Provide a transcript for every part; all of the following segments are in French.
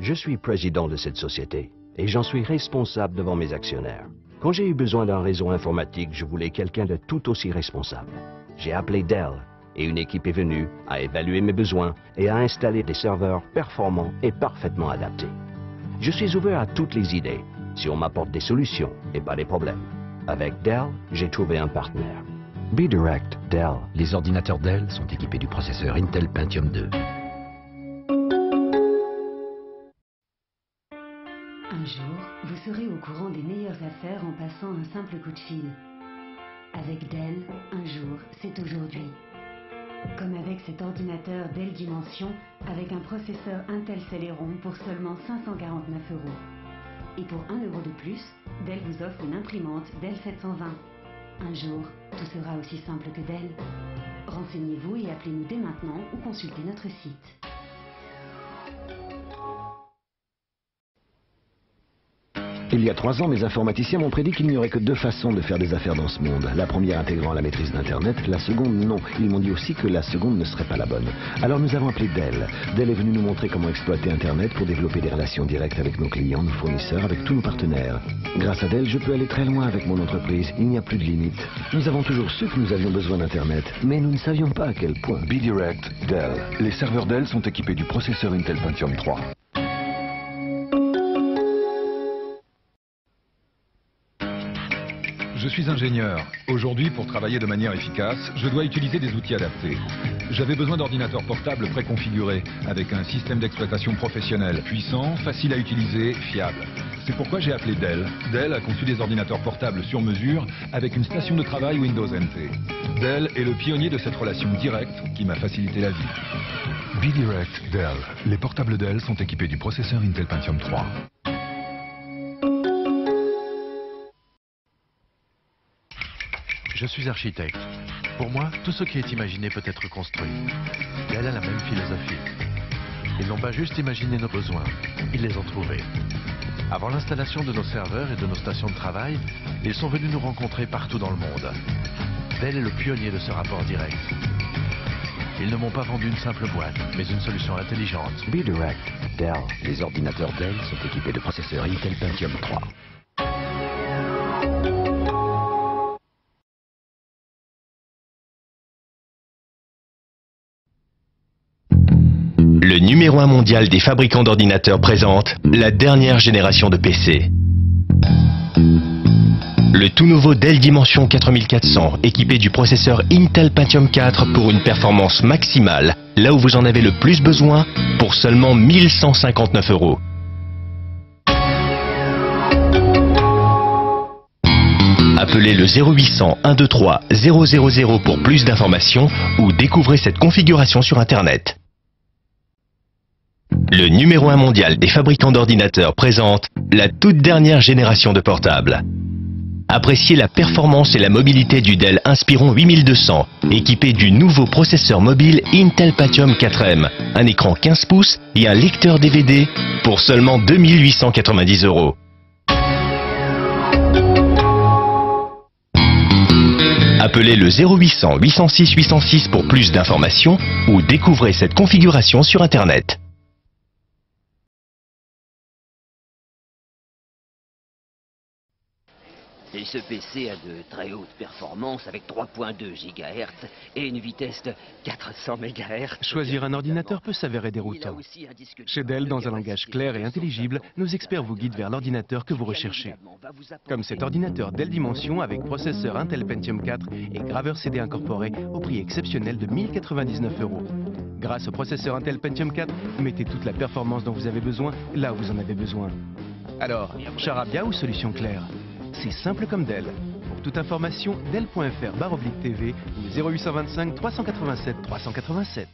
Je suis président de cette société et j'en suis responsable devant mes actionnaires. Quand j'ai eu besoin d'un réseau informatique, je voulais quelqu'un de tout aussi responsable. J'ai appelé Dell et une équipe est venue, a évalué mes besoins et a installé des serveurs performants et parfaitement adaptés. Je suis ouvert à toutes les idées si on m'apporte des solutions et pas des problèmes. Avec Dell, j'ai trouvé un partenaire. B-Direct Dell. Les ordinateurs Dell sont équipés du processeur Intel Pentium 2. Un jour, vous serez au courant des meilleures affaires en passant un simple coup de fil. Avec Dell, un jour, c'est aujourd'hui. Comme avec cet ordinateur Dell Dimension avec un processeur Intel Celeron pour seulement 549 €. Et pour 1 € de plus, Dell vous offre une imprimante Dell 720. Un jour, tout sera aussi simple que Dell. Renseignez-vous et appelez-nous dès maintenant ou consultez notre site. Il y a 3 ans, mes informaticiens m'ont prédit qu'il n'y aurait que 2 façons de faire des affaires dans ce monde. La première intégrant la maîtrise d'Internet, la seconde non. Ils m'ont dit aussi que la seconde ne serait pas la bonne. Alors nous avons appelé Dell. Dell est venu nous montrer comment exploiter Internet pour développer des relations directes avec nos clients, nos fournisseurs, avec tous nos partenaires. Grâce à Dell, je peux aller très loin avec mon entreprise. Il n'y a plus de limite. Nous avons toujours su que nous avions besoin d'Internet, mais nous ne savions pas à quel point. B-Direct Dell. Les serveurs Dell sont équipés du processeur Intel Pentium 3. Je suis ingénieur. Aujourd'hui, pour travailler de manière efficace, je dois utiliser des outils adaptés. J'avais besoin d'ordinateurs portables préconfigurés, avec un système d'exploitation professionnel, puissant, facile à utiliser, fiable. C'est pourquoi j'ai appelé Dell. Dell a conçu des ordinateurs portables sur mesure, avec une station de travail Windows NT. Dell est le pionnier de cette relation directe qui m'a facilité la vie. B-Direct Dell. Les portables Dell sont équipés du processeur Intel Pentium 3. Je suis architecte. Pour moi, tout ce qui est imaginé peut être construit. Dell a la même philosophie. Ils n'ont pas juste imaginé nos besoins, ils les ont trouvés. Avant l'installation de nos serveurs et de nos stations de travail, ils sont venus nous rencontrer partout dans le monde. Dell est le pionnier de ce rapport direct. Ils ne m'ont pas vendu une simple boîte, mais une solution intelligente. B-Direct Dell. Les ordinateurs Dell sont équipés de processeurs Intel Pentium 3. Le numéro 1 mondial des fabricants d'ordinateurs présente la dernière génération de PC. Le tout nouveau Dell Dimension 4400, équipé du processeur Intel Pentium 4 pour une performance maximale, là où vous en avez le plus besoin, pour seulement 1 159 €. Appelez le 0800 123 000 pour plus d'informations ou découvrez cette configuration sur Internet. Le numéro 1 mondial des fabricants d'ordinateurs présente la toute dernière génération de portables. Appréciez la performance et la mobilité du Dell Inspiron 8200, équipé du nouveau processeur mobile Intel Pentium 4M, un écran 15 pouces et un lecteur DVD pour seulement 2 890 €. Appelez le 0800 806 806 pour plus d'informations ou découvrez cette configuration sur Internet. Et ce PC a de très hautes performances avec 3.2 GHz et une vitesse de 400 MHz. Choisir un ordinateur peut s'avérer déroutant. Chez Dell, dans un langage clair et intelligible, nos experts vous guident vers l'ordinateur que vous recherchez. Comme cet ordinateur Dell Dimension avec processeur Intel Pentium 4 et graveur CD incorporé au prix exceptionnel de 1 099 €. Grâce au processeur Intel Pentium 4, mettez toute la performance dont vous avez besoin là où vous en avez besoin. Alors, charabia ou solution claire? C'est simple comme Dell. Pour toute information, dell.fr/TV ou 0825 387 387.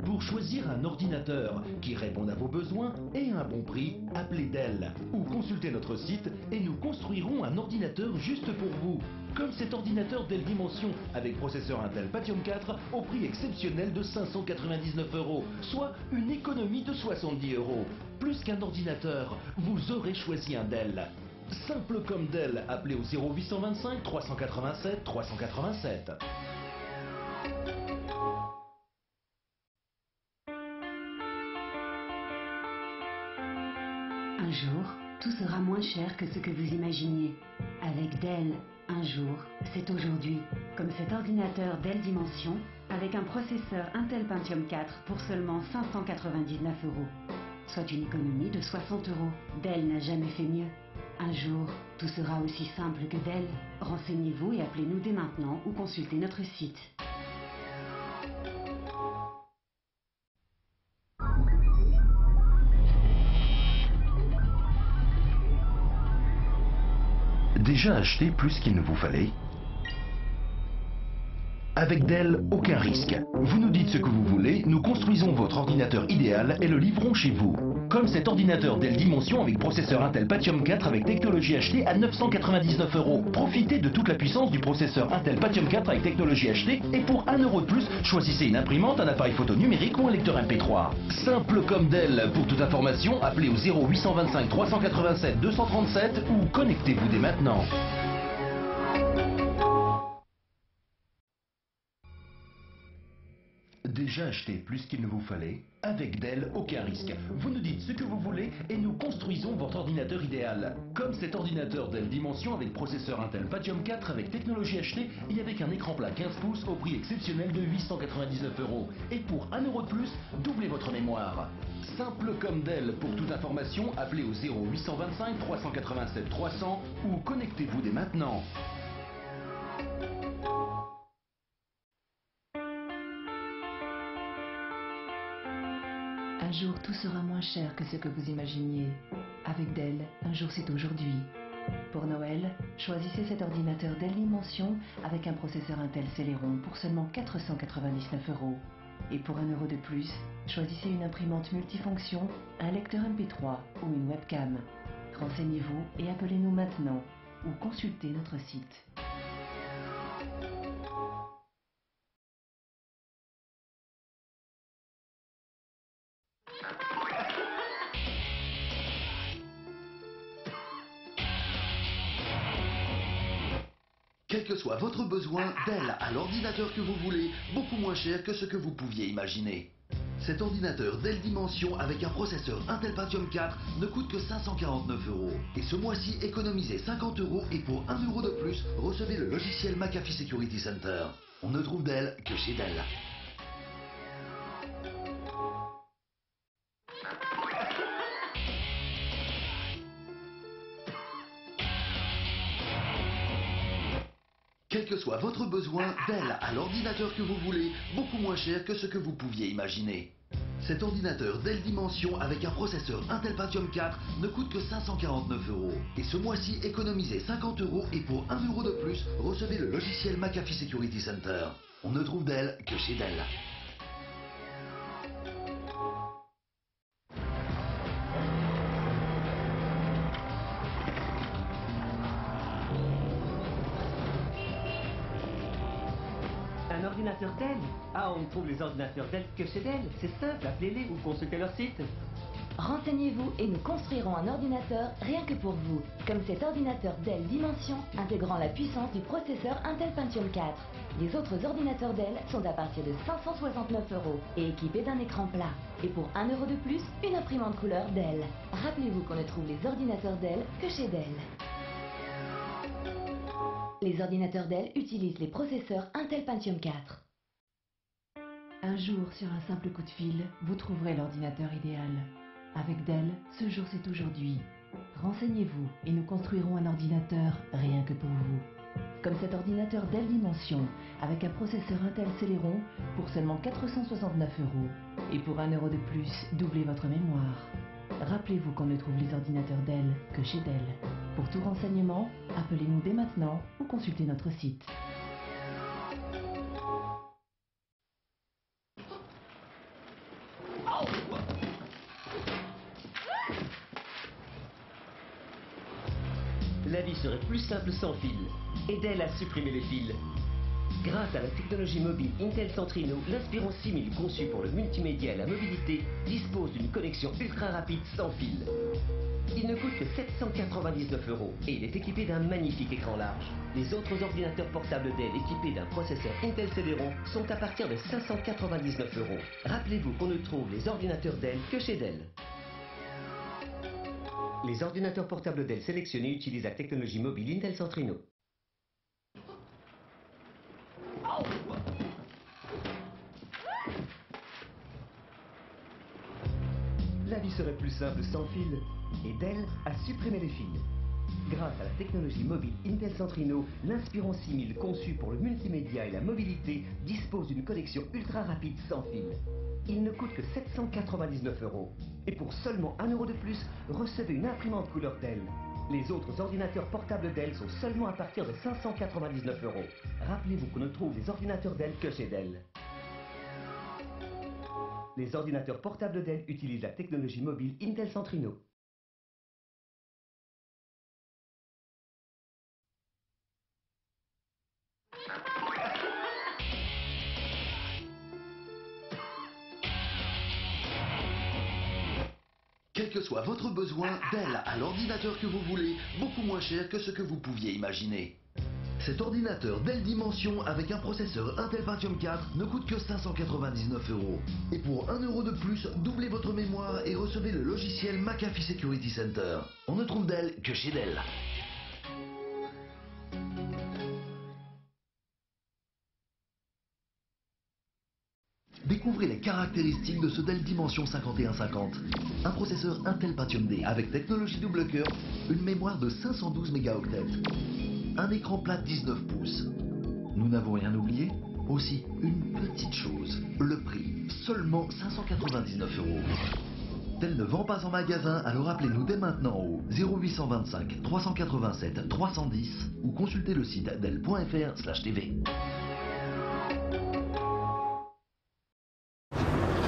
Pour choisir un ordinateur qui réponde à vos besoins et à un bon prix, appelez Dell ou consultez notre site et nous construirons un ordinateur juste pour vous. Comme cet ordinateur Dell Dimension avec processeur Intel Pentium 4 au prix exceptionnel de 599 €, soit une économie de 70 €. Plus qu'un ordinateur, vous aurez choisi un Dell. Simple comme Dell, appelez au 0825 387 387. Un jour, tout sera moins cher que ce que vous imaginiez. Avec Dell, un jour, c'est aujourd'hui. Comme cet ordinateur Dell Dimension, avec un processeur Intel Pentium 4 pour seulement 599 €. Soit une économie de 60 €. Dell n'a jamais fait mieux. Un jour, tout sera aussi simple que Dell. Renseignez-vous et appelez-nous dès maintenant ou consultez notre site. Déjà acheté plus qu'il ne vous fallait? Avec Dell, aucun risque. Vous nous dites ce que vous voulez, nous construisons votre ordinateur idéal et le livrons chez vous. Comme cet ordinateur Dell Dimension avec processeur Intel Pentium 4 avec technologie HD à 999 €. Profitez de toute la puissance du processeur Intel Pentium 4 avec technologie HD et pour 1 € de plus, choisissez une imprimante, un appareil photo numérique ou un lecteur MP3. Simple comme Dell. Pour toute information, appelez au 0825 387 237 ou connectez-vous dès maintenant. Déjà acheté plus qu'il ne vous fallait? Avec Dell, aucun risque. Vous nous dites ce que vous voulez et nous construisons votre ordinateur idéal. Comme cet ordinateur Dell Dimension avec processeur Intel Pentium 4 avec technologie HD et avec un écran plat 15 pouces au prix exceptionnel de 899 €. Et pour 1 € de plus, doublez votre mémoire. Simple comme Dell. Pour toute information, appelez au 0825 387 300 ou connectez-vous dès maintenant. Un jour, tout sera moins cher que ce que vous imaginiez. Avec Dell, un jour c'est aujourd'hui. Pour Noël, choisissez cet ordinateur Dell Dimension avec un processeur Intel Celeron pour seulement 499 €. Et pour 1 € de plus, choisissez une imprimante multifonction, un lecteur MP3 ou une webcam. Renseignez-vous et appelez-nous maintenant ou consultez notre site. Quel que soit votre besoin, Dell a l'ordinateur que vous voulez, beaucoup moins cher que ce que vous pouviez imaginer. Cet ordinateur Dell Dimension avec un processeur Intel Pentium 4 ne coûte que 549 €. Et ce mois-ci, économisez 50 € et pour 1 € de plus, recevez le logiciel McAfee Security Center. On ne trouve Dell que chez Dell. Quel que soit votre besoin, Dell a l'ordinateur que vous voulez, beaucoup moins cher que ce que vous pouviez imaginer. Cet ordinateur Dell Dimension avec un processeur Intel Pentium 4 ne coûte que 549 €. Et ce mois-ci, économisez 50 € et pour 1 € de plus, recevez le logiciel McAfee Security Center. On ne trouve Dell que chez Dell. Un ordinateur Dell? Ah, on ne trouve les ordinateurs Dell que chez Dell. C'est simple, appelez-les ou consultez leur site. Renseignez-vous et nous construirons un ordinateur rien que pour vous. Comme cet ordinateur Dell Dimension intégrant la puissance du processeur Intel Pentium 4. Les autres ordinateurs Dell sont à partir de 569 € et équipés d'un écran plat. Et pour 1 € de plus, une imprimante couleur Dell. Rappelez-vous qu'on ne trouve les ordinateurs Dell que chez Dell. Les ordinateurs Dell utilisent les processeurs Intel Pentium 4. Un jour, sur un simple coup de fil, vous trouverez l'ordinateur idéal. Avec Dell, ce jour c'est aujourd'hui. Renseignez-vous et nous construirons un ordinateur rien que pour vous. Comme cet ordinateur Dell Dimension, avec un processeur Intel Celeron pour seulement 469 €. Et pour 1 € de plus, doublez votre mémoire. Rappelez-vous qu'on ne trouve les ordinateurs Dell que chez Dell. Pour tout renseignement, appelez-nous dès maintenant ou consultez notre site. La vie serait plus simple sans fil. Et Dell a supprimé les fils. Grâce à la technologie mobile Intel Centrino, l'Inspiron 6000 conçu pour le multimédia et la mobilité dispose d'une connexion ultra rapide sans fil. Il ne coûte que 799 € et il est équipé d'un magnifique écran large. Les autres ordinateurs portables Dell équipés d'un processeur Intel Celeron sont à partir de 599 €. Rappelez-vous qu'on ne trouve les ordinateurs Dell que chez Dell. Les ordinateurs portables Dell sélectionnés utilisent la technologie mobile Intel Centrino. La vie serait plus simple sans fil, et Dell a supprimé les fils. Grâce à la technologie mobile Intel Centrino, l'Inspiron 6000 conçu pour le multimédia et la mobilité dispose d'une connexion ultra rapide sans fil. Il ne coûte que 799 €. Et pour seulement 1 € de plus, recevez une imprimante couleur Dell. Les autres ordinateurs portables Dell sont seulement à partir de 599 €. Rappelez-vous qu'on ne trouve les ordinateurs Dell que chez Dell. Les ordinateurs portables Dell utilisent la technologie mobile Intel Centrino. Quel que soit votre besoin, Dell a l'ordinateur que vous voulez, beaucoup moins cher que ce que vous pouviez imaginer. Cet ordinateur Dell Dimension avec un processeur Intel Pentium 4 ne coûte que 599 €. Et pour 1 € de plus, doublez votre mémoire et recevez le logiciel McAfee Security Center. On ne trouve Dell que chez Dell. Découvrez les caractéristiques de ce Dell Dimension 5150. Un processeur Intel Pentium D avec technologie double cœur, une mémoire de 512 mégaoctets, un écran plat 19 pouces. Nous n'avons rien oublié? Aussi, une petite chose, le prix, seulement 599 €. Dell ne vend pas en magasin, alors appelez-nous dès maintenant au 0825 387 310 ou consultez le site dell.fr/tv.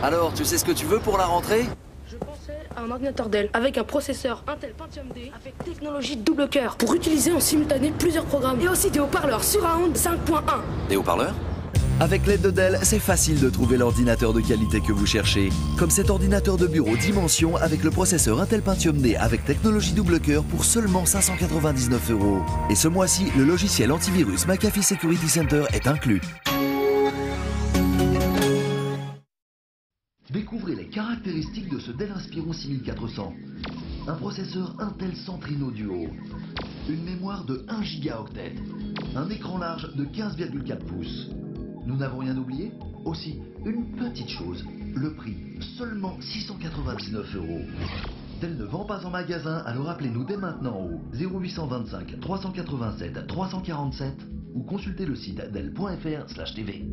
Alors, tu sais ce que tu veux pour la rentrée? Je pensais à un ordinateur Dell avec un processeur Intel Pentium D avec technologie double cœur pour utiliser en simultané plusieurs programmes et aussi des haut-parleurs Surround 5.1. Des haut-parleurs? Avec l'aide de Dell, c'est facile de trouver l'ordinateur de qualité que vous cherchez. Comme cet ordinateur de bureau Dimension avec le processeur Intel Pentium D avec technologie double cœur pour seulement 599 €. Et ce mois-ci, le logiciel antivirus McAfee Security Center est inclus. Découvrez les caractéristiques de ce Dell Inspiron 6400. Un processeur Intel Centrino Duo, une mémoire de 1 gigaoctet, un écran large de 15,4 pouces. Nous n'avons rien oublié? Aussi, une petite chose, le prix, seulement 699 €. Dell ne vend pas en magasin, alors appelez-nous dès maintenant au 0825 387 347 ou consultez le site dell.fr/tv.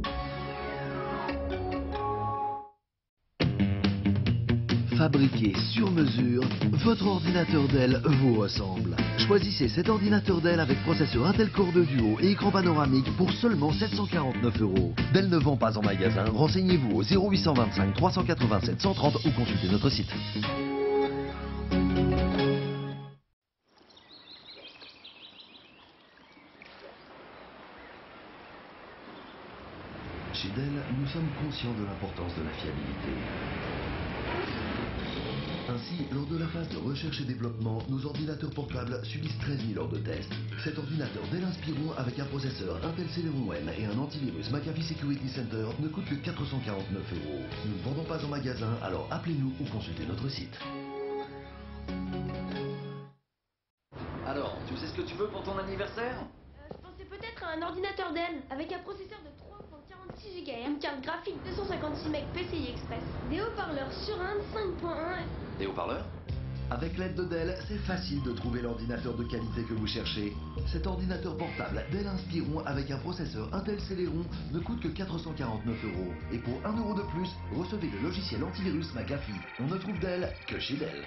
Fabriqué sur mesure, votre ordinateur Dell vous ressemble. Choisissez cet ordinateur Dell avec processeur Intel Core 2 Duo et écran panoramique pour seulement 749 €. Dell ne vend pas en magasin, renseignez-vous au 0825 387 130 ou consultez notre site. Chez Dell, nous sommes conscients de l'importance de la fiabilité. Ainsi, lors de la phase de recherche et développement, nos ordinateurs portables subissent 13 000 heures de tests. Cet ordinateur Dell Inspiron avec un processeur Intel Celeron M et un antivirus McAfee Security Center ne coûte que 449 €. Nous ne vendons pas en magasin, alors appelez-nous ou consultez notre site. Alors, tu sais ce que tu veux pour ton anniversaire? Je pensais peut-être à un ordinateur Dell avec un processeur de 3.46 GHz, une carte graphique 256 MB PCI Express, des haut-parleurs Surround 5.1. Des haut-parleurs? Avec l'aide de Dell, c'est facile de trouver l'ordinateur de qualité que vous cherchez. Cet ordinateur portable Dell Inspiron avec un processeur Intel Celeron ne coûte que 449 €. Et pour 1 € de plus, recevez le logiciel antivirus McAfee. On ne trouve Dell que chez Dell.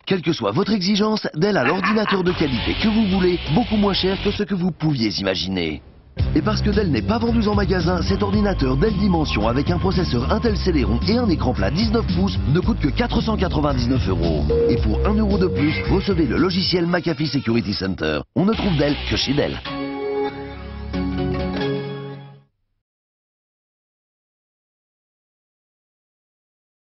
Quelle que soit votre exigence, Dell a l'ordinateur de qualité que vous voulez, beaucoup moins cher que ce que vous pouviez imaginer. Et parce que Dell n'est pas vendu en magasin, cet ordinateur Dell Dimension avec un processeur Intel Celeron et un écran plat 19 pouces ne coûte que 499 €. Et pour 1 € de plus, recevez le logiciel McAfee Security Center. On ne trouve Dell que chez Dell.